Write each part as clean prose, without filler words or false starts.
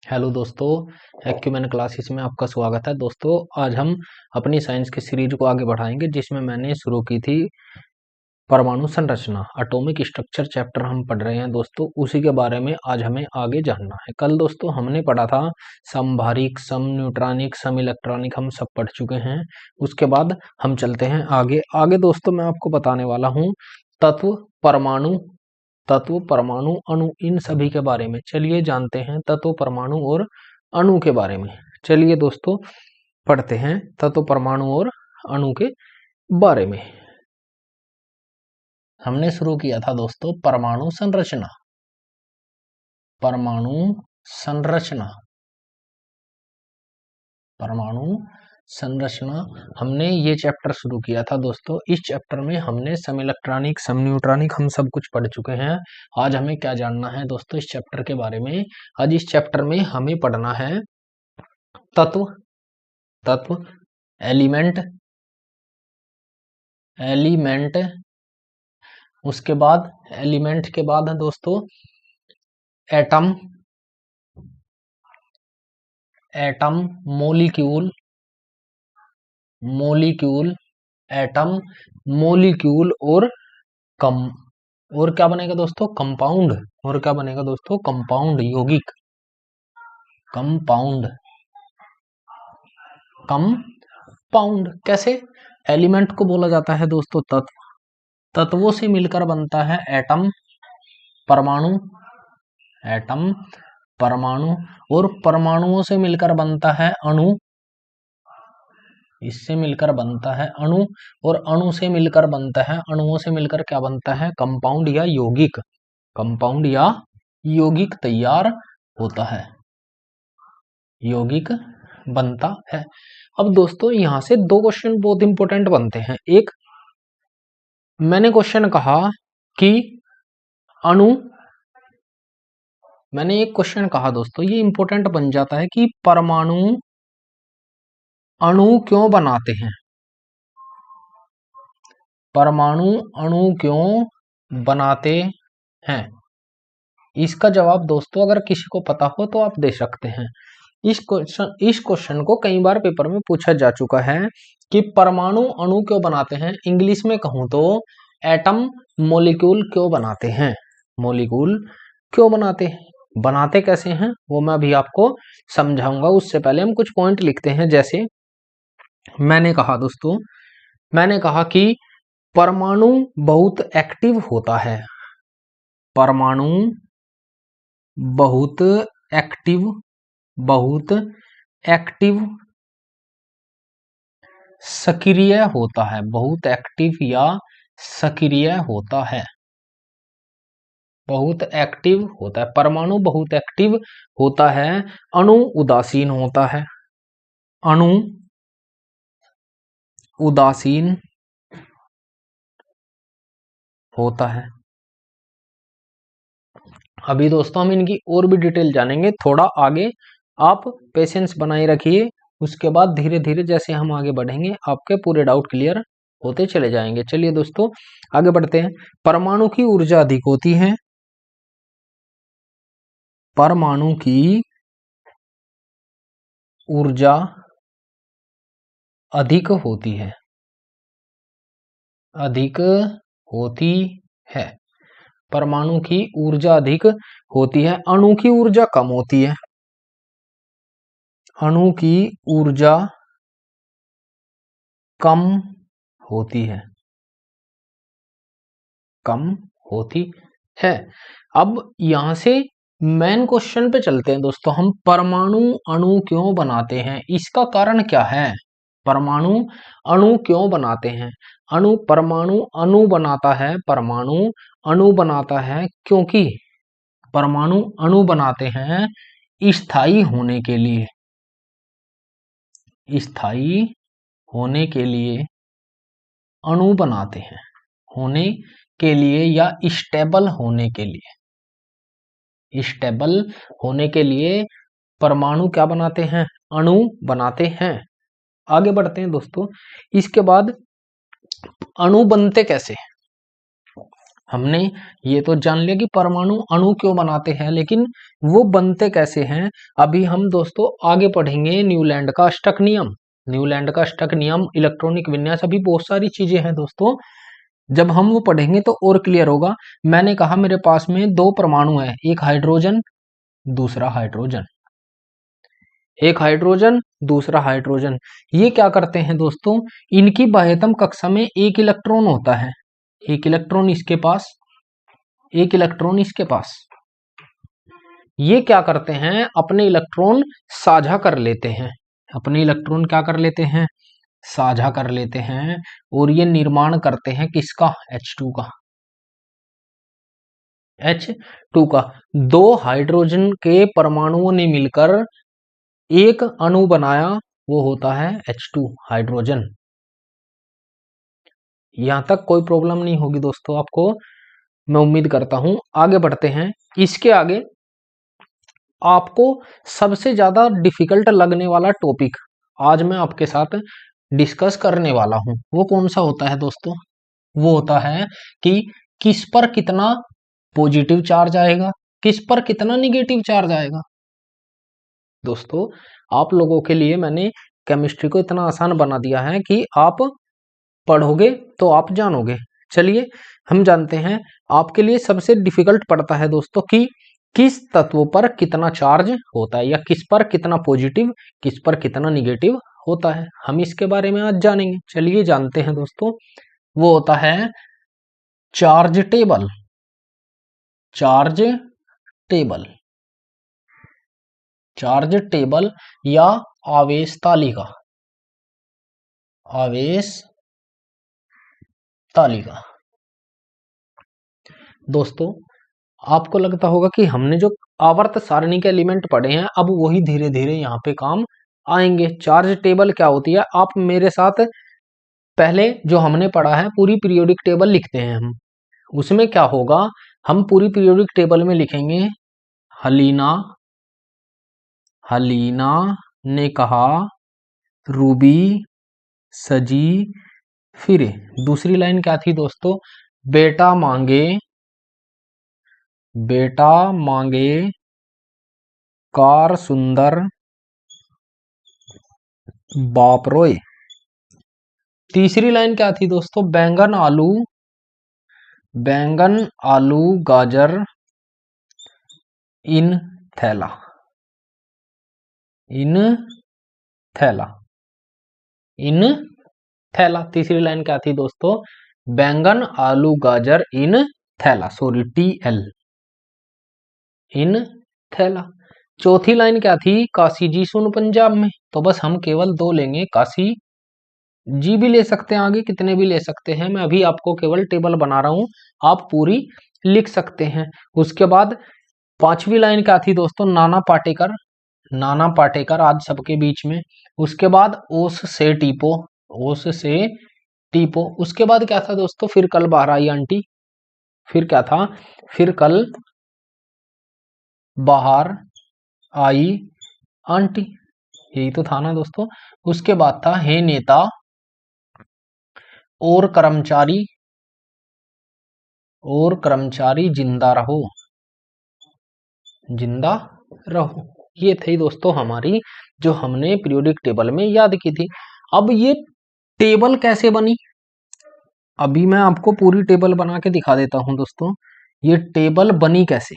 Hello दोस्तों, acumen classes में आपका स्वागत है। दोस्तों आज हम अपनी साइंस की सीरीज को आगे बढ़ाएंगे जिसमें मैंने शुरू की थी परमाणु संरचना, एटॉमिक स्ट्रक्चर चैप्टर हम पढ़ रहे हैं दोस्तों। उसी के बारे में आज हमें आगे जानना है। कल दोस्तों हमने पढ़ा था समभारिक, सम न्यूट्रॉनिक, सम इलेक्ट्रॉनिक, हम सब पढ़ चुके हैं। उसके बाद हम चलते हैं आगे आगे दोस्तों मैं आपको बताने वाला हूँ तत्व, परमाणु, तत्व, परमाणु, अणु, इन सभी के बारे में। चलिए जानते हैं तत्व, परमाणु और अणु के बारे में। चलिए दोस्तों पढ़ते हैं तत्व, परमाणु और अणु के बारे में। हमने शुरू किया था दोस्तों परमाणु संरचना। परमाणु संरचना, परमाणु संरचना हमने ये चैप्टर शुरू किया था दोस्तों। इस चैप्टर में हमने सम इलेक्ट्रॉनिक, सम न्यूट्रॉनिक, हम सब कुछ पढ़ चुके हैं। आज हमें क्या जानना है दोस्तों इस चैप्टर के बारे में? आज इस चैप्टर में हमें पढ़ना है तत्व, तत्व, एलिमेंट, एलिमेंट, उसके बाद एलिमेंट के बाद है दोस्तों atom, atom, molecule, molecule, atom, molecule और कम, और क्या बनेगा दोस्तों? कंपाउंड। और क्या बनेगा दोस्तों? कंपाउंड, यौगिक, कंपाउंड, कंपाउंड। कैसे? एलिमेंट को बोला जाता है दोस्तों तत्व, तत्वों से मिलकर बनता है एटम, परमाणु, एटम, परमाणु, और परमाणुओं से मिलकर बनता है अणु, इससे मिलकर बनता है अणु, और अणु से मिलकर बनता है, अणुओं से मिलकर क्या बनता है? कंपाउंड या यौगिक, कंपाउंड या यौगिक तैयार होता है, यौगिक बनता है। अब दोस्तों यहां से दो क्वेश्चन बहुत इंपॉर्टेंट बनते हैं। एक, मैंने क्वेश्चन कहा कि अणु, मैंने एक क्वेश्चन कहा दोस्तों, ये इंपॉर्टेंट बन जाता है कि परमाणु अणु क्यों बनाते हैं? परमाणु अणु क्यों बनाते हैं? इसका जवाब दोस्तों अगर किसी को पता हो तो आप दे सकते हैं। इस क्वेश्चन को कई बार पेपर में पूछा जा चुका है कि परमाणु अणु क्यों बनाते हैं। इंग्लिश में कहूं तो एटम मॉलिक्यूल क्यों बनाते हैं, मॉलिक्यूल क्यों बनाते हैं, बनाते कैसे हैं वो मैं अभी आपको समझाऊंगा। उससे पहले हम कुछ पॉइंट लिखते हैं। जैसे मैंने कहा दोस्तों, मैंने कहा कि परमाणु बहुत एक्टिव होता है, परमाणु बहुत एक्टिव, बहुत एक्टिव, सक्रिय होता है, बहुत एक्टिव या सक्रिय होता है, बहुत एक्टिव होता है। परमाणु बहुत एक्टिव होता है, अणु उदासीन होता है, अणु उदासीन होता है। अभी दोस्तों हम इनकी और भी डिटेल जानेंगे थोड़ा आगे, आप पेशेंस बनाए रखिए। उसके बाद धीरे धीरे जैसे हम आगे बढ़ेंगे आपके पूरे डाउट क्लियर होते चले जाएंगे। चलिए दोस्तों आगे बढ़ते हैं। परमाणु की ऊर्जा अधिक होती है, परमाणु की ऊर्जा अधिक होती है, अधिक होती है, परमाणु की ऊर्जा अधिक होती है, अणु की ऊर्जा कम होती है, अणु की ऊर्जा कम होती है, कम होती है। अब यहां से मेन क्वेश्चन पे चलते हैं दोस्तों। हम परमाणु अणु क्यों बनाते हैं, इसका कारण क्या है? परमाणु अणु क्यों बनाते हैं? अणु, परमाणु अणु बनाता है, परमाणु अणु बनाता है क्योंकि परमाणु अणु बनाते हैं स्थायी होने के लिए, स्थायी होने के लिए अणु बनाते हैं, होने के लिए या स्टेबल होने के लिए, स्टेबल होने के लिए परमाणु क्या बनाते हैं? अणु बनाते हैं। आगे बढ़ते हैं दोस्तों। इसके बाद अणु बनते कैसे? हमने ये तो जान लिया कि परमाणु अणु क्यों बनाते हैं, लेकिन वो बनते कैसे हैं अभी हम दोस्तों आगे पढ़ेंगे। न्यूलैंड का अष्टक नियम, न्यूलैंड का अष्टक नियम, इलेक्ट्रॉनिक विन्यास, अभी बहुत सारी चीजें हैं दोस्तों। जब हम वो पढ़ेंगे तो और क्लियर होगा। मैंने कहा मेरे पास में दो परमाणु है, एक हाइड्रोजन दूसरा हाइड्रोजन, एक हाइड्रोजन दूसरा हाइड्रोजन। ये क्या करते हैं दोस्तों, इनकी बाह्यतम कक्षा में एक इलेक्ट्रॉन होता है, एक इलेक्ट्रॉन इसके पास, एक इलेक्ट्रॉन इसके पास। ये क्या करते हैं, अपने इलेक्ट्रॉन साझा कर लेते हैं, अपने इलेक्ट्रॉन क्या कर लेते हैं, साझा कर लेते हैं, और ये निर्माण करते हैं किसका, H2 का, H2 का। दो हाइड्रोजन के परमाणुओं ने मिलकर एक अणु बनाया, वो होता है H2 हाइड्रोजन। यहां तक कोई प्रॉब्लम नहीं होगी दोस्तों आपको, मैं उम्मीद करता हूं। आगे बढ़ते हैं। इसके आगे आपको सबसे ज्यादा डिफिकल्ट लगने वाला टॉपिक आज मैं आपके साथ डिस्कस करने वाला हूं, वो कौन सा होता है दोस्तों, वो होता है कि किस पर कितना पॉजिटिव चार्ज आएगा, किस पर कितना निगेटिव चार्ज आएगा। दोस्तों आप लोगों के लिए मैंने केमिस्ट्री को इतना आसान बना दिया है कि आप पढ़ोगे तो आप जानोगे। चलिए हम जानते हैं, आपके लिए सबसे डिफिकल्ट पड़ता है दोस्तों कि किस तत्व पर कितना चार्ज होता है, या किस पर कितना पॉजिटिव किस पर कितना निगेटिव होता है। हम इसके बारे में आज जानेंगे। चलिए जानते हैं दोस्तों, वो होता है charge table, charge table, charge table या आवेश तालिका, आवेश तालिका। दोस्तों आपको लगता होगा कि हमने जो आवर्त सारणी के एलिमेंट पढ़े हैं अब वही धीरे धीरे यहाँ पे काम आएंगे। चार्ज टेबल क्या होती है, आप मेरे साथ पहले जो हमने पढ़ा है पूरी पीरियोडिक टेबल लिखते हैं हम। उसमें क्या होगा, हम पूरी पीरियोडिक टेबल में लिखेंगे हलीना, हलीना ने कहा रूबी सजी फिरे। दूसरी लाइन क्या थी दोस्तों, बेटा मांगे, बेटा मांगे कार सुंदर बाप रोए। तीसरी लाइन क्या थी दोस्तों, बैंगन आलू, बैंगन आलू गाजर इन थैला, इन थैला, इन थैला। तीसरी लाइन क्या थी दोस्तों, बैंगन आलू गाजर इन थैला, सॉरी TL, इन थैला। चौथी लाइन क्या थी, काशी जी सुन पंजाब में। तो बस हम केवल दो लेंगे, काशी जी भी ले सकते हैं, आगे कितने भी ले सकते हैं, मैं अभी आपको केवल टेबल बना रहा हूं, आप पूरी लिख सकते हैं। उसके बाद पांचवी लाइन क्या थी दोस्तों, नाना पाटेकर, नाना पाटेकर आज सबके बीच में। उसके बाद ओस से टीपो, ओस से टीपो। उसके बाद क्या था दोस्तों, फिर कल बाहर आई आंटी, फिर क्या था, फिर कल बाहर आई आंटी, यही तो था ना दोस्तों। उसके बाद था हे नेता और कर्मचारी, और कर्मचारी जिंदा रहो, जिंदा रहो। ये थी दोस्तों हमारी जो हमने पीरियोडिक टेबल में याद की थी। अब ये टेबल कैसे बनी, अभी मैं आपको पूरी टेबल बना के दिखा देता हूं दोस्तों। ये टेबल बनी कैसे,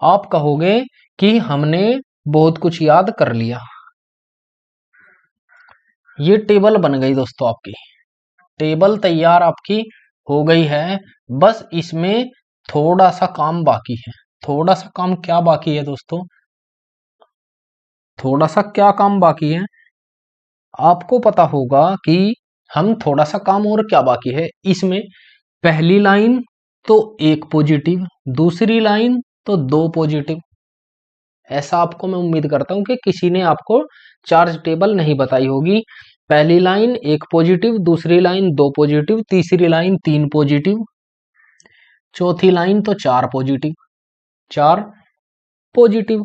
आप कहोगे कि हमने बहुत कुछ याद कर लिया। ये टेबल बन गई दोस्तों, आपकी टेबल तैयार आपकी हो गई है। बस इसमें थोड़ा सा काम बाकी है। थोड़ा सा काम क्या बाकी है दोस्तों, थोड़ा सा क्या काम बाकी है, आपको पता होगा कि हम थोड़ा सा काम और क्या बाकी है इसमें। पहली लाइन तो एक पॉजिटिव, दूसरी लाइन तो दो पॉजिटिव। ऐसा आपको मैं उम्मीद करता हूं कि किसी ने आपको चार्ज टेबल नहीं बताई होगी। पहली लाइन एक पॉजिटिव, दूसरी लाइन दो पॉजिटिव, तीसरी लाइन तीन पॉजिटिव, चौथी लाइन तो चार पॉजिटिव, चार पॉजिटिव।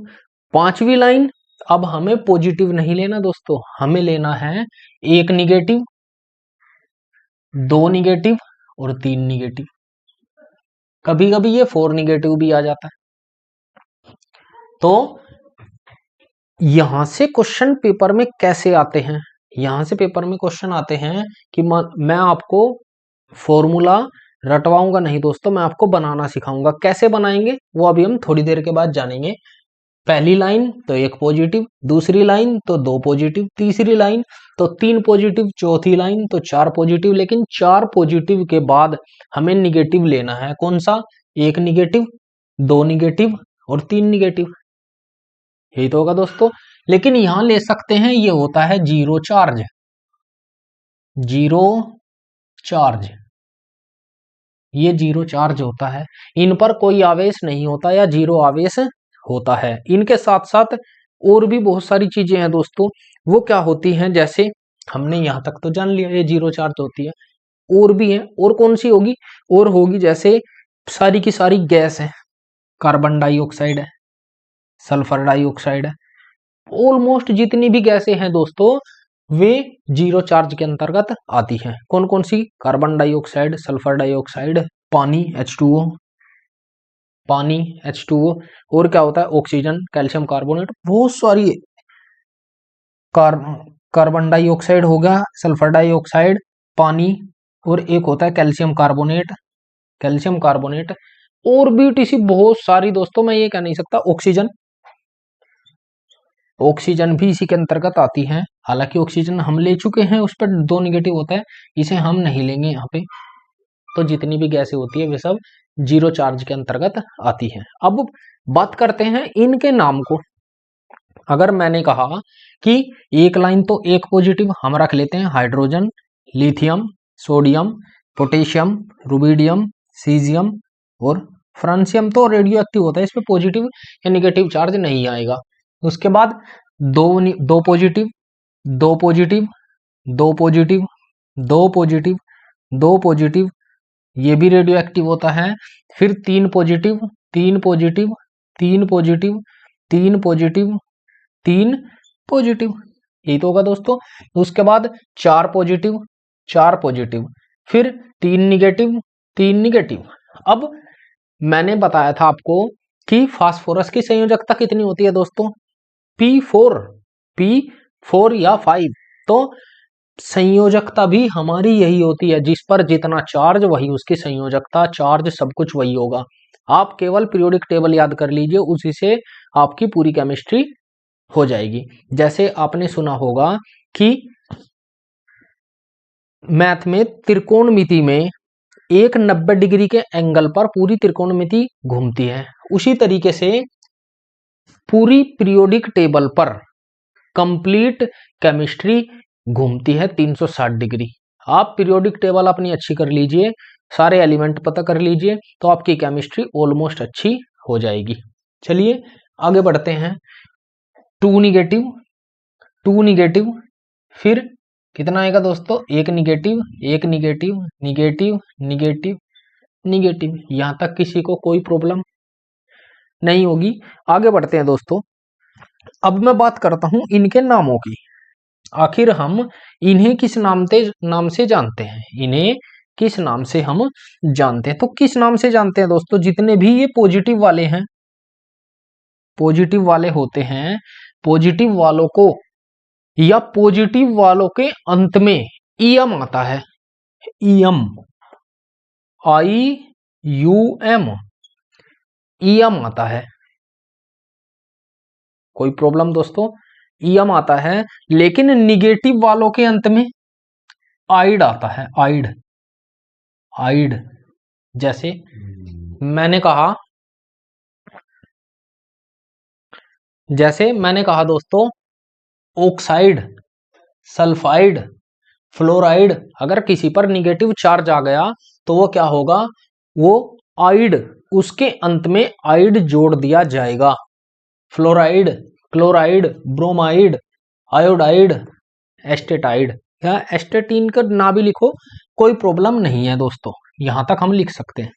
पांचवी लाइन, अब हमें पॉजिटिव नहीं लेना दोस्तों, हमें लेना है एक निगेटिव, दो निगेटिव और 3 निगेटिव। कभी कभी ये 4 निगेटिव भी आ जाता है। तो यहां से क्वेश्चन पेपर में कैसे आते हैं, यहां से पेपर में क्वेश्चन आते हैं कि मैं आपको फॉर्मूला रटवाऊंगा नहीं दोस्तों, मैं आपको बनाना सिखाऊंगा। कैसे बनाएंगे वो अभी हम थोड़ी देर के बाद जानेंगे। पहली लाइन तो 1 पॉजिटिव, दूसरी लाइन तो 2 पॉजिटिव, तीसरी लाइन तो 3 पॉजिटिव, चौथी लाइन तो 4 पॉजिटिव। लेकिन 4 पॉजिटिव के बाद हमें निगेटिव लेना है। कौन सा? 1 निगेटिव, 2 निगेटिव और 3 निगेटिव। यही तो होगा दोस्तों। लेकिन यहां ले सकते हैं, ये होता है जीरो चार्ज, जीरो चार्ज, ये जीरो चार्ज होता है। इन पर कोई आवेश नहीं होता या जीरो आवेश होता है। इनके साथ साथ और भी बहुत सारी चीजें हैं दोस्तों। वो क्या होती हैं, जैसे हमने यहां तक तो जान लिया ये जीरो चार्ज होती है, और भी है। और कौन सी होगी? और होगी जैसे सारी की सारी गैस है, कार्बन डाइऑक्साइड है, सल्फर डाइऑक्साइड है, ऑलमोस्ट जितनी भी गैसें हैं दोस्तों वे जीरो चार्ज के अंतर्गत आती हैं। कौन कौन सी? कार्बन डाइऑक्साइड, सल्फर डाइऑक्साइड, पानी H2O, पानी H2O, और क्या होता है? ऑक्सीजन, कैल्शियम कार्बोनेट, बहुत सारी। कार्बन डाइऑक्साइड हो गया, सल्फर डाइऑक्साइड, पानी, और एक होता है कैल्शियम कार्बोनेट, कैल्शियम कार्बोनेट, और भी टीसी बहुत सारी दोस्तों, मैं ये कह नहीं सकता। ऑक्सीजन, ऑक्सीजन भी इसी के अंतर्गत आती है। हालांकि ऑक्सीजन हम ले चुके हैं, उस पर 2 निगेटिव होता है, इसे हम नहीं लेंगे यहाँ पे। तो जितनी भी गैसें होती है वे सब जीरो चार्ज के अंतर्गत आती हैं। अब बात करते हैं इनके नाम को। अगर मैंने कहा कि एक लाइन तो 1 पॉजिटिव हम रख लेते हैं, hydrogen, lithium, sodium, potassium, rubidium, caesium और फ्रांसियम, तो रेडियो एक्टिव होता है, इसमें पॉजिटिव या निगेटिव चार्ज नहीं आएगा। उसके बाद दो positive, 2 positive, 2 positive, 2 positive, 2 positive, ये भी रेडियो एक्टिव होता है। फिर 3 positive, 3 positive, 3 positive, 3 positive, 3 positive, यही तो होगा दोस्तों। उसके बाद 4 पॉजिटिव, 4 पॉजिटिव, फिर 3 निगेटिव, 3 निगेटिव। अब मैंने बताया था आपको कि फास्फोरस की संयोजकता कितनी होती है दोस्तों? P4, P4 या 5। तो संयोजकता भी हमारी यही होती है, जिस पर जितना चार्ज वही उसकी संयोजकता, चार्ज सब कुछ वही होगा। आप केवल पीरियोडिक टेबल याद कर लीजिए, उसी से आपकी पूरी केमिस्ट्री हो जाएगी। जैसे आपने सुना होगा कि मैथ में त्रिकोणमिति में एक 90 डिग्री के एंगल पर पूरी त्रिकोणमिति घूमती है, उसी तरीके से पूरी पीरियोडिक टेबल पर कंप्लीट केमिस्ट्री घूमती है 360 डिग्री। आप पीरियोडिक टेबल अपनी अच्छी कर लीजिए, सारे एलिमेंट पता कर लीजिए, तो आपकी केमिस्ट्री ऑलमोस्ट अच्छी हो जाएगी। चलिए आगे बढ़ते हैं। 2 निगेटिव, 2 निगेटिव, फिर कितना आएगा दोस्तों? 1 negative, 1 negative, negative, negative, negative. यहां तक किसी को कोई प्रॉब्लम नहीं होगी। आगे बढ़ते हैं दोस्तों। अब मैं बात करता हूं इनके नामों की। आखिर हम इन्हें किस नाम से जानते हैं? इन्हें किस नाम से हम जानते हैं? तो किस नाम से जानते हैं दोस्तों? जितने भी ये पॉजिटिव वाले हैं, पॉजिटिव वाले होते हैं, पॉजिटिव वालों को या पॉजिटिव वालों के अंत में ईएम आता है, ईएम, IUM, ईएम आता है। कोई प्रॉब्लम दोस्तों? ईएम आता है। लेकिन निगेटिव वालों के अंत में आइड आता है, आइड, आइड। जैसे मैंने कहा, दोस्तों ऑक्साइड, सल्फाइड, फ्लोराइड, अगर किसी पर निगेटिव चार्ज आ गया तो वो क्या होगा? वो आइड, उसके अंत में आइड जोड़ दिया जाएगा। फ्लोराइड, क्लोराइड, ब्रोमाइड, आयोडाइड, एस्टेटाइड, या एस्टेटीन का ना भी लिखो, कोई प्रॉब्लम नहीं है दोस्तों, यहां तक हम लिख सकते हैं,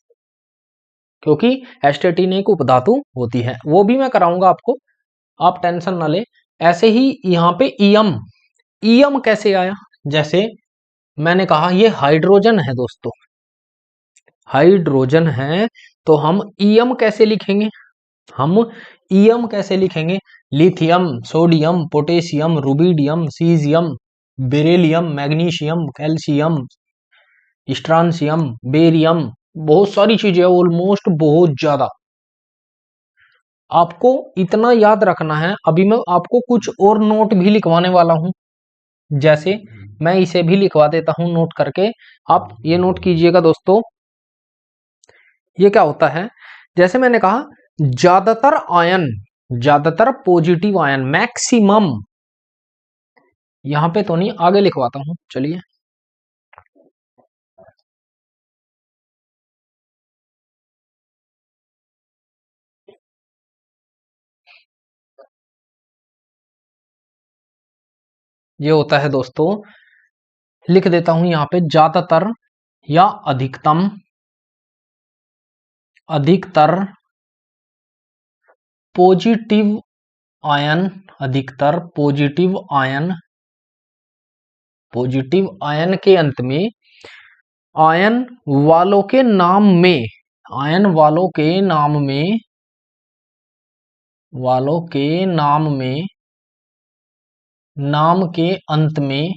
क्योंकि एस्टेटीन एक उपधातु होती है। वो भी मैं कराऊंगा आपको, आप टेंशन ना ले। ऐसे ही यहाँ पे ईएम, ईएम कैसे आया? जैसे मैंने कहा ये हाइड्रोजन है दोस्तों, हाइड्रोजन है तो हम ईएम कैसे लिखेंगे? हम ईएम कैसे लिखेंगे? Lithium, sodium, potassium, rubidium, caesium, beryllium, magnesium, calcium, strontium, barium, बहुत सारी चीजें, ऑलमोस्ट बहुत ज्यादा। आपको इतना याद रखना है। अभी मैं आपको कुछ और नोट भी लिखवाने वाला हूं, जैसे मैं इसे भी लिखवा देता हूं नोट करके। आप ये नोट कीजिएगा दोस्तों। ये क्या होता है, जैसे मैंने कहा ज्यादातर आयन, ज्यादातर पॉजिटिव आयन, मैक्सिमम, यहां पे तो नहीं, आगे लिखवाता हूं, चलिए। ये होता है दोस्तों, लिख देता हूं यहां पे ज्यादातर या अधिकतम, अधिकतर पॉजिटिव आयन, अधिकतर पॉजिटिव आयन, पॉजिटिव आयन के अंत में आयन वालों के नाम में, आयन वालों के नाम में, वालों के नाम में, नाम के अंत में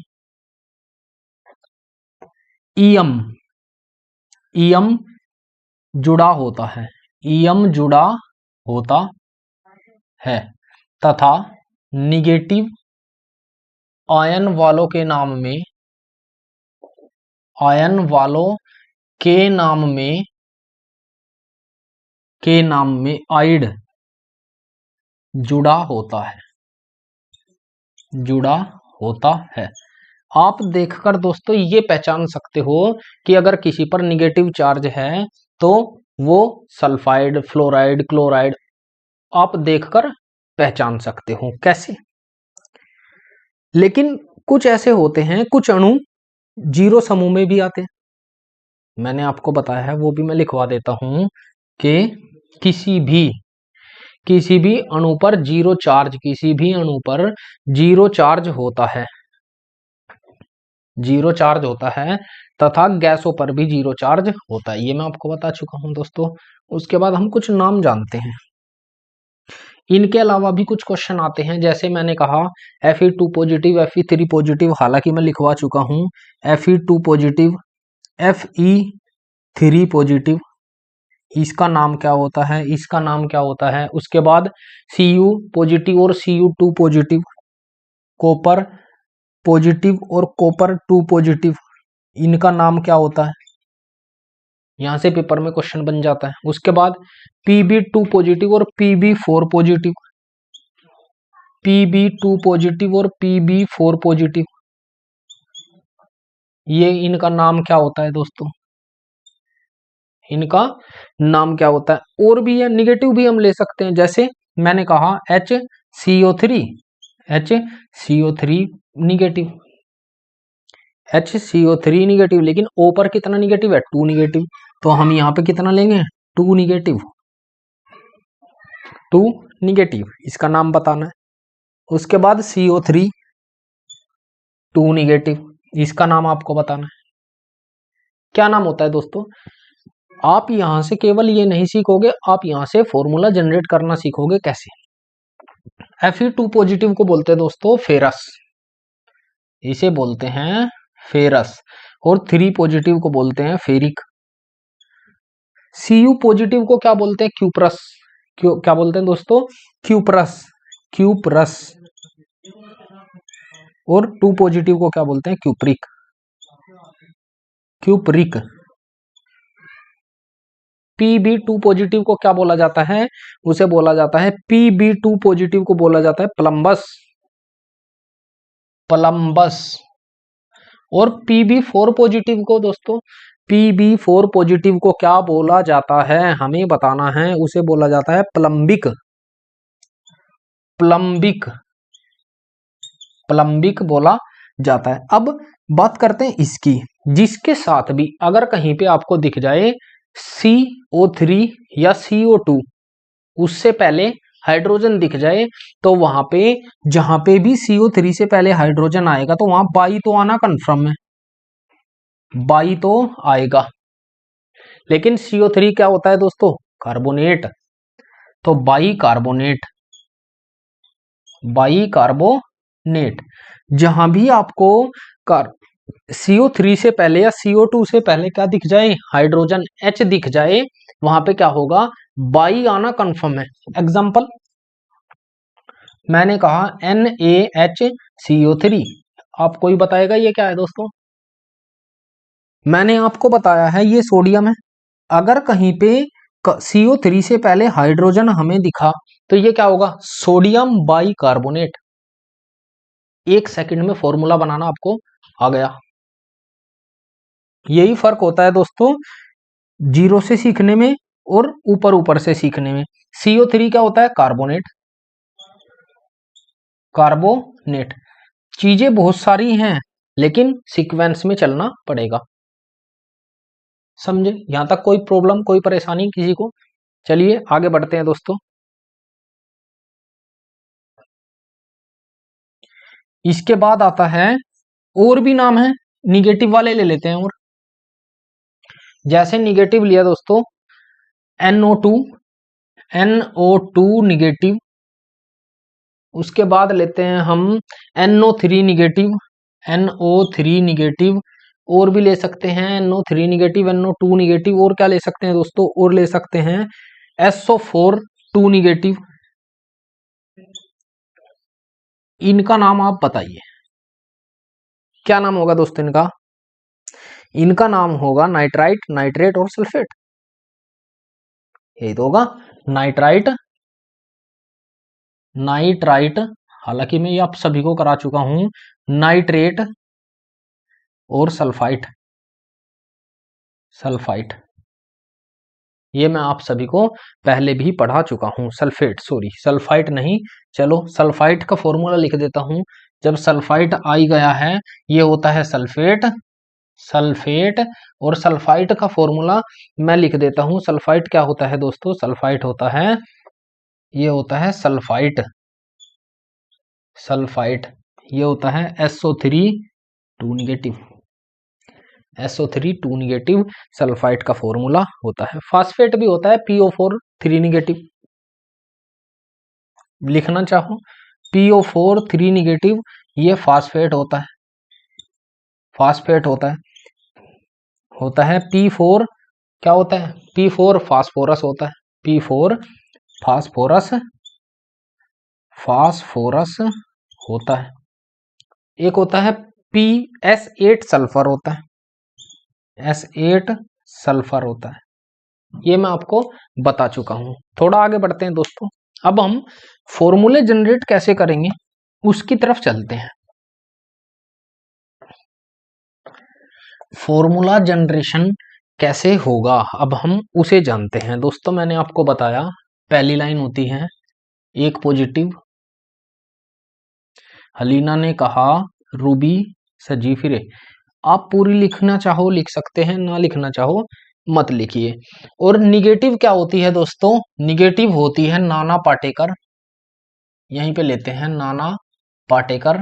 ईएम, ईएम जुड़ा होता है, ईएम जुड़ा होता है, तथा निगेटिव आयन वालों के नाम में, आयन वालों के नाम में, के नाम में आइड जुड़ा होता है, जुड़ा होता है। आप देखकर दोस्तों ये पहचान सकते हो कि अगर किसी पर निगेटिव चार्ज है तो वो सल्फाइड, फ्लोराइड, क्लोराइड, आप देखकर पहचान सकते हो। कैसे? लेकिन कुछ ऐसे होते हैं, कुछ अणु जीरो समूह में भी आते हैं, मैंने आपको बताया है, वो भी मैं लिखवा देता हूं कि किसी भी अणु पर जीरो चार्ज, किसी भी अणु पर जीरो चार्ज होता है, जीरो चार्ज होता है, तथा गैसों पर भी जीरो चार्ज होता है। ये मैं आपको बता चुका हूं दोस्तों। उसके बाद हम कुछ नाम जानते हैं। इनके अलावा भी कुछ क्वेश्चन आते हैं, जैसे मैंने कहा Fe2 पॉजिटिव, Fe3 पॉजिटिव, हालांकि मैं लिखवा चुका हूं Fe2 पॉजिटिव, Fe3 पॉजिटिव, इसका नाम क्या होता है, इसका नाम क्या होता है। उसके बाद Cu पॉजिटिव और Cu2 पॉजिटिव, कॉपर पॉजिटिव और कॉपर 2 पॉजिटिव, इनका नाम क्या होता है, यहां से पेपर में क्वेश्चन बन जाता है। उसके बाद Pb2 पॉजिटिव और Pb4 पॉजिटिव, Pb2 पॉजिटिव और Pb4 पॉजिटिव, ये इनका नाम क्या होता है दोस्तों, इनका नाम क्या होता है। और भी है, निगेटिव भी हम ले सकते हैं, जैसे मैंने कहा HCO3, HCO3 negative, HCO3 negative, लेकिन O पर कितना निगेटिव है, 2 निगेटिव, तो हम यहां पे कितना लेंगे, 2 निगेटिव, 2 निगेटिव, इसका नाम बताना है। उसके बाद CO3 2 निगेटिव, इसका नाम आपको बताना है। क्या नाम होता है दोस्तों? आप यहां से केवल ये नहीं सीखोगे, आप यहां से फॉर्मूला जनरेट करना सीखोगे। कैसे? Fe2 पॉजिटिव को बोलते हैं दोस्तों फेरस, इसे बोलते हैं फेरस, और 3 पॉजिटिव को बोलते हैं फेरिक। Cu पॉजिटिव को क्या बोलते हैं, क्यूप्रस, क्या बोलते हैं दोस्तों, क्यूप्रस, क्यूप्रस। और 2 पॉजिटिव को क्या बोलते हैं, क्यूप्रिक, क्यूप्रिक। Pb2 पॉजिटिव को क्या बोला जाता है, उसे बोला जाता है, Pb2 पॉजिटिव को बोला जाता है प्लम्बस, प्लम्बस। और Pb4 पॉजिटिव को दोस्तों, Pb4 पॉजिटिव को क्या बोला जाता है, हमें बताना है, उसे बोला जाता है प्लम्बिक, प्लम्बिक, प्लम्बिक बोला जाता है। अब बात करते हैं इसकी, जिसके साथ भी अगर कहीं पे आपको दिख जाए CO3 या CO2, उससे पहले हाइड्रोजन दिख जाए, तो वहां पे जहां पे भी CO3 से पहले हाइड्रोजन आएगा तो वहां बाई तो आना कन्फर्म है, बाई तो आएगा। लेकिन CO3 क्या होता है दोस्तों? कार्बोनेट। तो बाई कार्बोनेट। जहां भी आपको CO3 से पहले या CO2 से पहले क्या दिख जाए? हाइड्रोजन H दिख जाए, वहां पे क्या होगा? बाई आना कंफर्म है। एग्जाम्पल मैंने कहा NaHCO3, आपको ही बताएगा ये क्या है दोस्तों? मैंने आपको बताया है ये सोडियम है। अगर कहीं पे CO3 से पहले हाइड्रोजन हमें दिखा तो ये क्या होगा? Sodium by carbonate. 1 सेकंड में फॉर्मूला बनाना आपको आ गया। यही फर्क होता है दोस्तों जीरो से सीखने में और ऊपर ऊपर से सीखने में। CO3 क्या होता है? कार्बोनेट। चीजें बहुत सारी हैं लेकिन सीक्वेंस में चलना पड़ेगा। समझे? यहां तक कोई प्रॉब्लम, कोई परेशानी किसी को? चलिए आगे बढ़ते हैं दोस्तों। इसके बाद आता है, और भी नाम है, निगेटिव वाले ले लेते हैं। और जैसे निगेटिव लिया दोस्तों NO2, NO2 निगेटिव। उसके बाद लेते हैं हम NO3 निगेटिव, NO3 निगेटिव। और भी ले सकते हैं NO3 निगेटिव, NO2 निगेटिव। और क्या ले सकते हैं दोस्तों? और ले सकते हैं SO4 2 निगेटिव। इनका नाम आप बताइए, क्या नाम होगा दोस्तों इनका? इनका नाम होगा नाइट्राइट, नाइट्रेट और सल्फेट। यही तो होगा, नाइट्राइट, नाइट्राइट। हालांकि मैं ये आप सभी को करा चुका हूं, नाइट्रेट और सल्फाइट। सल्फाइट ये मैं आप सभी को पहले भी पढ़ा चुका हूं। सल्फेट, सॉरी सल्फाइट नहीं। चलो सल्फाइट का फॉर्मूला लिख देता हूं। जब सल्फाइट आई गया है, ये होता है सल्फेट, सल्फेट। और सल्फाइट का फॉर्मूला मैं लिख देता हूं। सल्फाइट क्या होता है दोस्तों? सल्फाइट होता है, ये होता है सल्फाइट, सल्फाइट। ये होता है SO3 2 negative, SO3 2 negative sulphite का फॉर्मूला होता है। फास्फेट भी होता है PO4 3 निगेटिव। लिखना चाहो PO4 3 निगेटिव, ये फास्फेट होता है, फास्फेट होता है P4 क्या होता है? P4 फास्फोरस होता है, P4 फास्फोरस, फास्फोरस होता है। एक होता है PS8 सल्फर होता है, S8 सल्फर होता है। ये मैं आपको बता चुका हूं। थोड़ा आगे बढ़ते हैं दोस्तों। अब हम फॉर्मूले जनरेट कैसे करेंगे उसकी तरफ चलते हैं। फॉर्मूला जनरेशन कैसे होगा अब हम उसे जानते हैं दोस्तों। मैंने आपको बताया पहली लाइन होती है एक पॉजिटिव। हलीना ने कहा रूबी सजी फिरे। आप पूरी लिखना चाहो लिख सकते हैं, ना लिखना चाहो मत लिखिए। और निगेटिव क्या होती है दोस्तों? निगेटिव होती है नाना पाटेकर। यहीं पे लेते हैं नाना पाटेकर,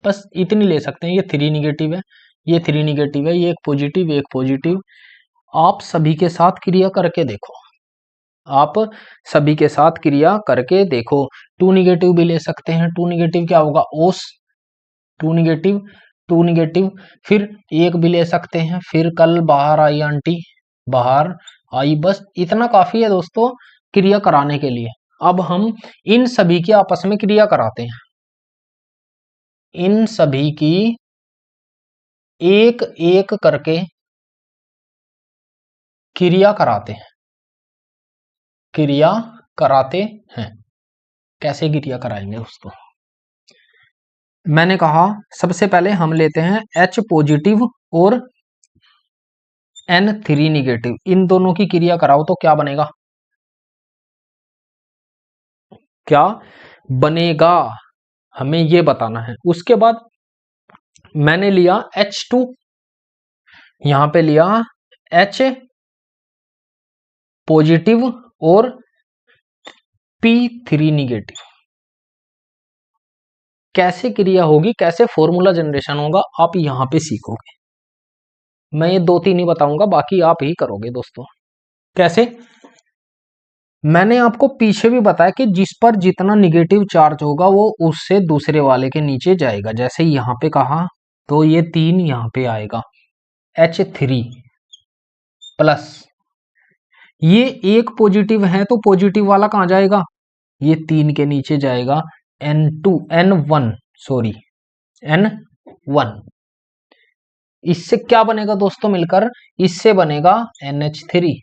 बस इतनी ले सकते हैं। ये 3 निगेटिव है, ये 3 निगेटिव है, ये एक पॉजिटिव, एक पॉजिटिव। आप सभी के साथ क्रिया करके देखो, आप सभी के साथ क्रिया करके देखो। 2 निगेटिव भी ले सकते हैं। 2 निगेटिव क्या होगा? ओस, 2 निगेटिव, 2 निगेटिव। फिर एक भी ले सकते हैं। फिर कल बाहर आई आंटी, बाहर आई। बस इतना काफी है दोस्तों क्रिया कराने के लिए। अब हम इन सभी की आपस में क्रिया कराते हैं, इन सभी की एक एक करके क्रिया कराते हैं, क्रिया कराते हैं। कैसे क्रिया कराएंगे दोस्तों? मैंने कहा सबसे पहले हम लेते हैं H पॉजिटिव और N3 निगेटिव। इन दोनों की क्रिया कराओ तो क्या बनेगा? क्या बनेगा हमें ये बताना है। उसके बाद मैंने लिया H2, यहां पे लिया H पॉजिटिव और P3 निगेटिव। कैसे क्रिया होगी, कैसे फॉर्मूला जनरेशन होगा, आप यहां पे सीखोगे। मैं ये 2-3 ही बताऊंगा, बाकी आप ही करोगे दोस्तों। कैसे? मैंने आपको पीछे भी बताया कि जिस पर जितना निगेटिव चार्ज होगा वो उससे दूसरे वाले के नीचे जाएगा। जैसे यहाँ पे कहा तो ये 3 यहाँ पे आएगा H3 प्लस, ये एक पॉजिटिव है तो पॉजिटिव वाला कहाँ जाएगा, ये 3 के नीचे जाएगा N1, सॉरी N1। इससे क्या बनेगा दोस्तों मिलकर, इससे बनेगा NH3,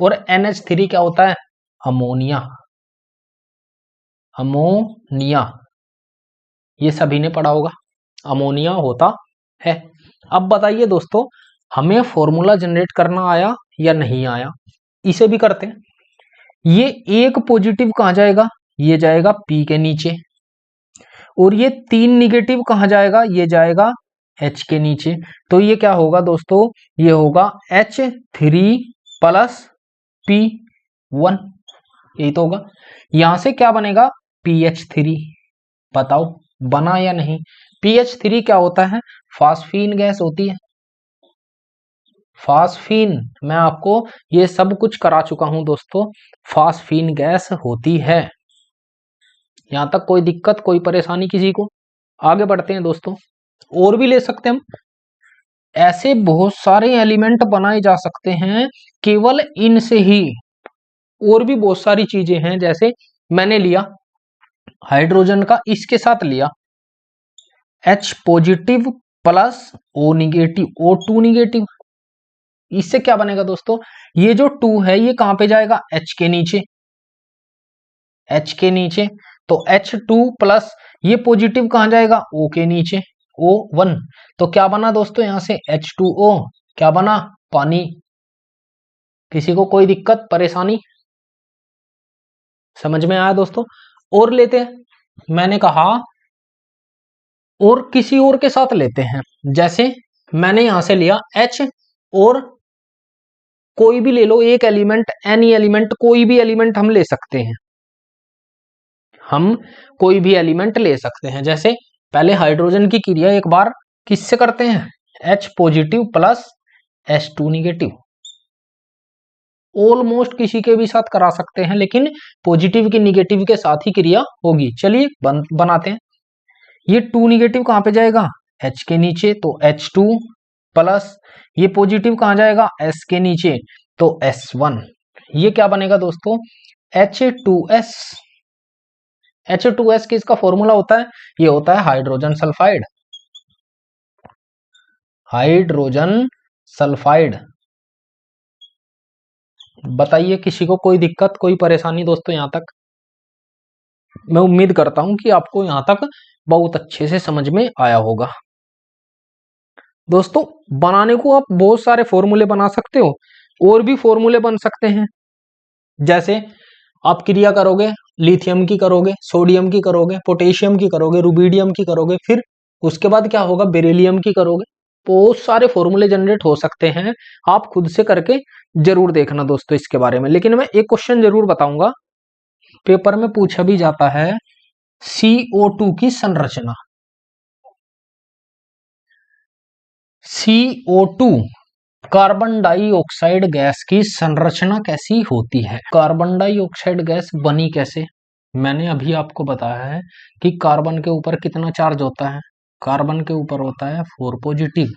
और NH3 क्या होता है, अमोनिया। अमोनिया ये सभी ने पढ़ा होगा, अमोनिया होता है। अब बताइए दोस्तों, हमें फॉर्मूला जनरेट करना आया या नहीं आया, इसे भी करते हैं। ये एक पॉजिटिव कहां जाएगा, ये जाएगा P के नीचे, और ये 3 निगेटिव कहां जाएगा, ये जाएगा H के नीचे। तो ये क्या होगा दोस्तों, ये होगा H3 प्लस P1, यही तो होगा। यहां से क्या बनेगा, PH3। बताओ बना या नहीं। PH3 क्या होता है, फास्फीन गैस होती है। फास्फीन, मैं आपको ये सब कुछ करा चुका हूं दोस्तों, फास्फीन गैस होती है। यहां तक कोई दिक्कत, कोई परेशानी किसी को? आगे बढ़ते हैं दोस्तों, और भी ले सकते हैं हम। ऐसे बहुत सारे एलिमेंट बनाए जा सकते हैं केवल इनसे ही। और भी बहुत सारी चीजें हैं, जैसे मैंने लिया हाइड्रोजन का, इसके साथ लिया H positive plus O negative, O2 negative. इससे क्या बनेगा दोस्तों, ये जो 2 है ये कहां पे जाएगा, H के नीचे, H के नीचे। तो H2 प्लस ये पॉजिटिव कहां जाएगा, O के नीचे, O1। तो क्या बना दोस्तों, यहां से H2O, क्या बना, पानी। किसी को कोई दिक्कत परेशानी, समझ में आया दोस्तों? और लेते हैं, मैंने कहा और किसी और के साथ लेते हैं। जैसे मैंने यहां से लिया H, और कोई भी ले लो एक एलिमेंट, एनी एलिमेंट, कोई भी एलिमेंट हम ले सकते हैं। हम कोई भी एलिमेंट ले सकते हैं। जैसे पहले हाइड्रोजन की क्रिया एक बार किससे करते हैं, H positive plus H2 negative. Almost किसी के भी साथ करा सकते हैं, लेकिन पॉजिटिव की निगेटिव के साथ ही क्रिया होगी। चलिए बनाते हैं। ये 2 निगेटिव कहां पे जाएगा, H के नीचे, तो H2 प्लस ये पॉजिटिव कहां जाएगा, S के नीचे, तो S1। ये क्या बनेगा दोस्तों, H2S। H2S किसका फॉर्मूला होता है, ये होता है हाइड्रोजन सल्फाइड। Hydrogen sulphide. बताइए किसी को कोई दिक्कत, कोई परेशानी दोस्तों? यहां तक मैं उम्मीद करता हूं कि आपको यहां तक बहुत अच्छे से समझ में आया होगा। दोस्तों बनाने को आप बहुत सारे फॉर्मूले बना सकते हो, और भी फॉर्मूले बन सकते हैं। जैसे आप क्रिया करोगे, लिथियम की करोगे, सोडियम की करोगे, पोटेशियम की करोगे, रुबिडियम की करोगे, फिर उसके बाद क्या होगा, बेरिलियम की करोगे। बहुत सारे फॉर्मूले जनरेट हो सकते हैं, आप खुद से करके जरूर देखना दोस्तों इसके बारे में। लेकिन मैं एक क्वेश्चन जरूर बताऊंगा, पेपर में पूछा भी जाता है, CO2 की संरचना। CO2 कार्बन डाइऑक्साइड गैस की संरचना कैसी होती है? कार्बन डाइऑक्साइड गैस बनी कैसे? मैंने अभी आपको बताया है कि कार्बन के ऊपर कितना चार्ज होता है, कार्बन के ऊपर होता है 4 पॉजिटिव,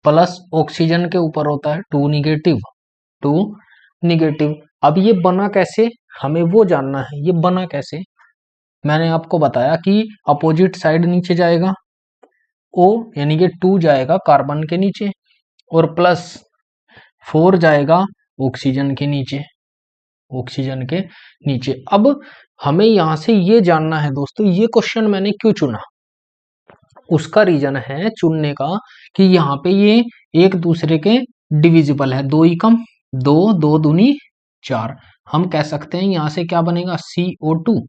प्लस ऑक्सीजन के ऊपर होता है 2 निगेटिव, 2 निगेटिव। अब ये बना कैसे, हमें वो जानना है, ये बना कैसे। मैंने आपको बताया कि अपोजिट साइड नीचे जाएगा, O यानी कि 2 जाएगा कार्बन के नीचे, और प्लस 4 जाएगा ऑक्सीजन के नीचे, ऑक्सीजन के नीचे। अब हमें यहां से ये जानना है दोस्तों, ये क्वेश्चन मैंने क्यों चुना, उसका रीजन है चुनने का कि यहाँ पे ये एक दूसरे के डिविजिबल है, 2 ही कम 2, 2 दूनी 4। हम कह सकते हैं यहां से क्या बनेगा, CO2,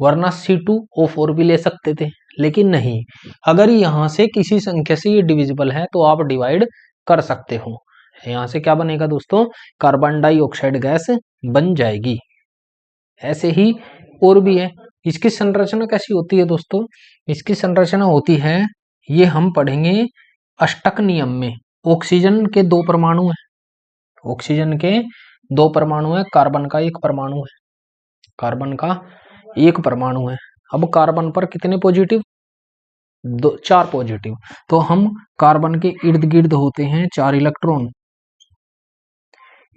वरना C2O4 भी ले सकते थे, लेकिन नहीं। अगर यहां से किसी संख्या से ये डिविजिबल है तो आप डिवाइड कर सकते हो। यहां से क्या बनेगा दोस्तों, कार्बन डाइऑक्साइड गैस बन जाएगी। ऐसे ही और भी है। इसकी संरचना कैसी होती है दोस्तों, इसकी संरचना होती है, ये हम पढ़ेंगे अष्टक नियम में ऑक्सीजन के दो परमाणु है, ऑक्सीजन के दो परमाणु है, कार्बन का एक परमाणु है, कार्बन का एक परमाणु है। अब कार्बन पर कितने पॉजिटिव, दो, चार पॉजिटिव। तो हम कार्बन के इर्द गिर्द होते हैं चार इलेक्ट्रॉन।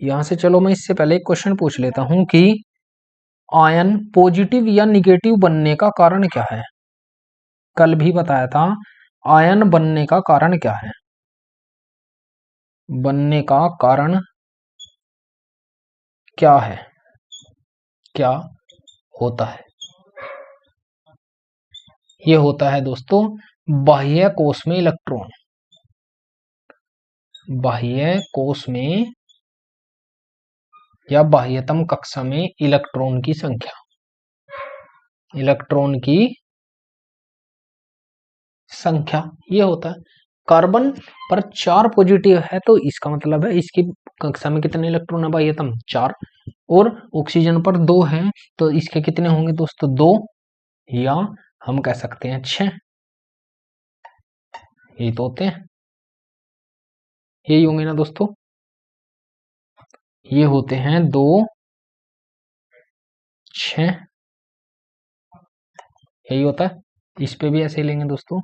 यहां से चलो मैं इससे पहले एक क्वेश्चन पूछ लेता हूं कि आयन पॉजिटिव या निगेटिव बनने का कारण क्या है। कल भी बताया था, आयन बनने का कारण क्या है, बनने का कारण क्या है, क्या होता है। ये होता है दोस्तों बाह्य कोश में इलेक्ट्रॉन, बाह्य कोश में या बाह्यतम कक्षा में इलेक्ट्रॉन की संख्या, इलेक्ट्रॉन की संख्या, ये होता है। कार्बन पर चार पॉजिटिव है तो इसका मतलब है इसकी कक्षा में कितने इलेक्ट्रॉन है बाह्यतम, चार। और ऑक्सीजन पर दो है तो इसके कितने होंगे दोस्तों, दो, या हम कह सकते हैं 6। यही तो होते हैं, यही होंगे ना दोस्तों, ये होते हैं 2, 6, यही होता है। इस पे भी ऐसे ही लेंगे दोस्तों।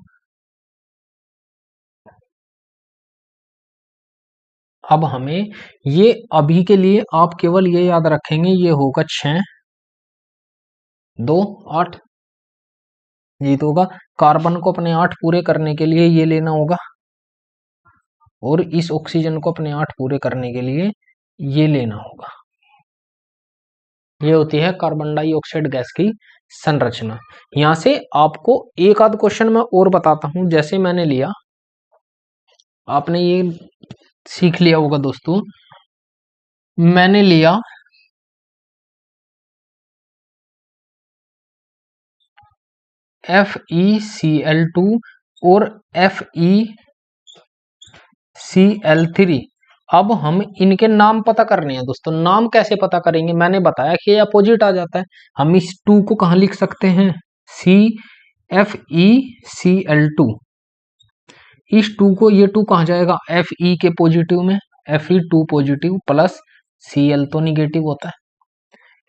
अब हमें ये अभी के लिए आप केवल ये याद रखेंगे, ये होगा 6, 2, 8, ये तो होगा। कार्बन को अपने 8 पूरे करने के लिए ये लेना होगा, और इस ऑक्सीजन को अपने 8 पूरे करने के लिए ये लेना होगा। ये होती है कार्बन डाइऑक्साइड गैस की संरचना। यहां से आपको एक आध क्वेश्चन मैं और बताता हूं, जैसे मैंने लिया, आपने ये सीख लिया होगा दोस्तों, मैंने लिया FeCl2 और FeCl3। अब हम इनके नाम पता करने हैं दोस्तों। नाम कैसे पता करेंगे, मैंने बताया कि अपोजिट आ जाता है। हम इस 2 को कहां लिख सकते हैं, FeCl2। इस 2 को, ये 2 कहां जाएगा, Fe के पॉजिटिव में, Fe2 पॉजिटिव प्लस Cl तो निगेटिव होता है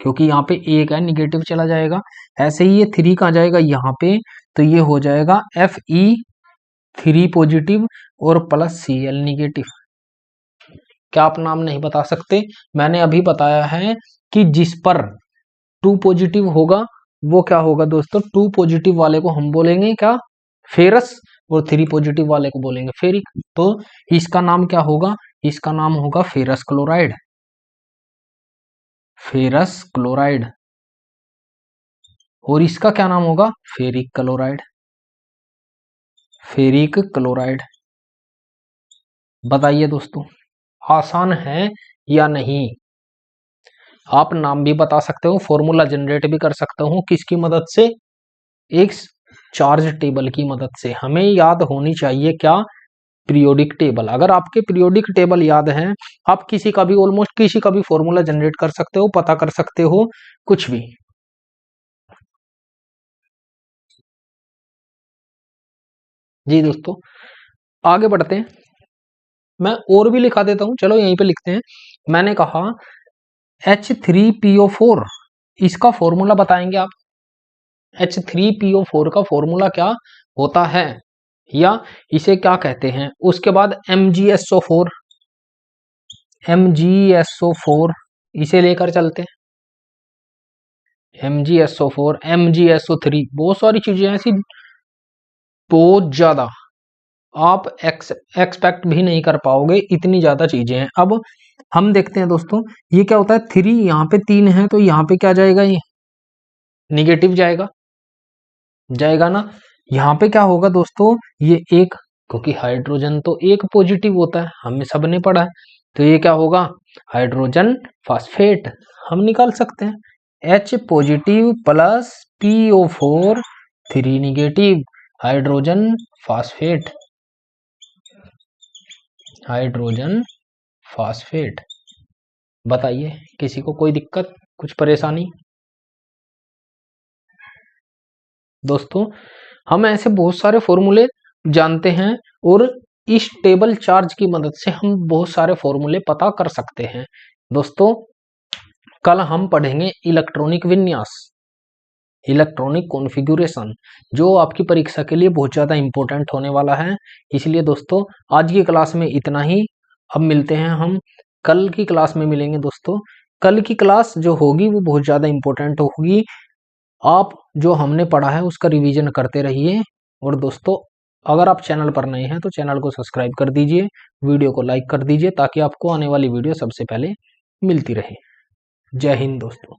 क्योंकि यहाँ पे एक है, निगेटिव चला जाएगा। ऐसे ही ये 3 कहां जाएगा, यहाँ पे, तो ये हो जाएगा Fe3 पॉजिटिव और प्लस Cl निगेटिव। क्या आप नाम नहीं बता सकते, मैंने अभी बताया है कि जिस पर 2 पॉजिटिव होगा वो क्या होगा दोस्तों, 2 पॉजिटिव वाले को हम बोलेंगे क्या, फेरस, और 3 पॉजिटिव वाले को बोलेंगे फेरिक। तो इसका नाम क्या होगा, इसका नाम होगा फेरस क्लोराइड, फेरस क्लोराइड। और इसका क्या नाम होगा, फेरिक क्लोराइड, फेरिक क्लोराइड। बताइए दोस्तों, आसान है या नहीं। आप नाम भी बता सकते हो, फॉर्मूला जनरेट भी कर सकते हो, किसकी मदद से, एक चार्ज टेबल की मदद से। हमें याद होनी चाहिए क्या, पीरियोडिक टेबल। अगर आपके पीरियोडिक टेबल याद है, आप किसी का भी, ऑलमोस्ट किसी का भी फॉर्मूला जनरेट कर सकते हो, पता कर सकते हो, कुछ भी। जी दोस्तों, आगे बढ़ते हैं। मैं और भी लिखा देता हूं, चलो यहीं पे लिखते हैं। मैंने कहा H3PO4, इसका फॉर्मूला बताएंगे आप। H3PO4 का फॉर्मूला क्या होता है या इसे क्या कहते हैं। उसके बाद MgSO4, MgSO4 इसे लेकर चलते हैं, MgSO4, MgSO3, बहुत सारी चीजें ऐसी, बहुत ज्यादा, आप एक्सपेक्ट भी नहीं कर पाओगे, इतनी ज्यादा चीजें हैं। अब हम देखते हैं दोस्तों, ये क्या होता है, 3 यहाँ पे 3 है तो यहाँ पे क्या जाएगा, ये निगेटिव जाएगा, जाएगा ना। यहाँ पे क्या होगा दोस्तों, ये एक, क्योंकि हाइड्रोजन तो एक पॉजिटिव होता है, हमें सबने पढ़ा है, तो ये क्या होगा, हाइड्रोजन फास्फेट। हम निकाल सकते हैं H positive plus PO4 3 negative, hydrogen phosphate, hydrogen phosphate. बताइए, किसी को कोई दिक्कत, कुछ परेशानी। दोस्तों, हम ऐसे बहुत सारे फॉर्मूले जानते हैं और इस टेबल चार्ज की मदद से हम बहुत सारे फॉर्मूले पता कर सकते हैं। दोस्तों कल हम पढ़ेंगे इलेक्ट्रॉनिक विन्यास, इलेक्ट्रॉनिक कॉन्फ़िगरेशन, जो आपकी परीक्षा के लिए बहुत ज़्यादा इंपॉर्टेंट होने वाला है। इसलिए दोस्तों आज की क्लास में इतना ही। अब मिलते हैं हम कल की क्लास में मिलेंगे। दोस्तों कल की क्लास जो होगी वो बहुत ज़्यादा इंपॉर्टेंट होगी। आप जो हमने पढ़ा है उसका रिवीजन करते रहिए। और दोस्तों अगर आप चैनल पर नए हैं तो चैनल को सब्सक्राइब कर दीजिए, वीडियो को लाइक कर दीजिए ताकि आपको आने वाली वीडियो सबसे पहले मिलती रहे। जय हिंद दोस्तों।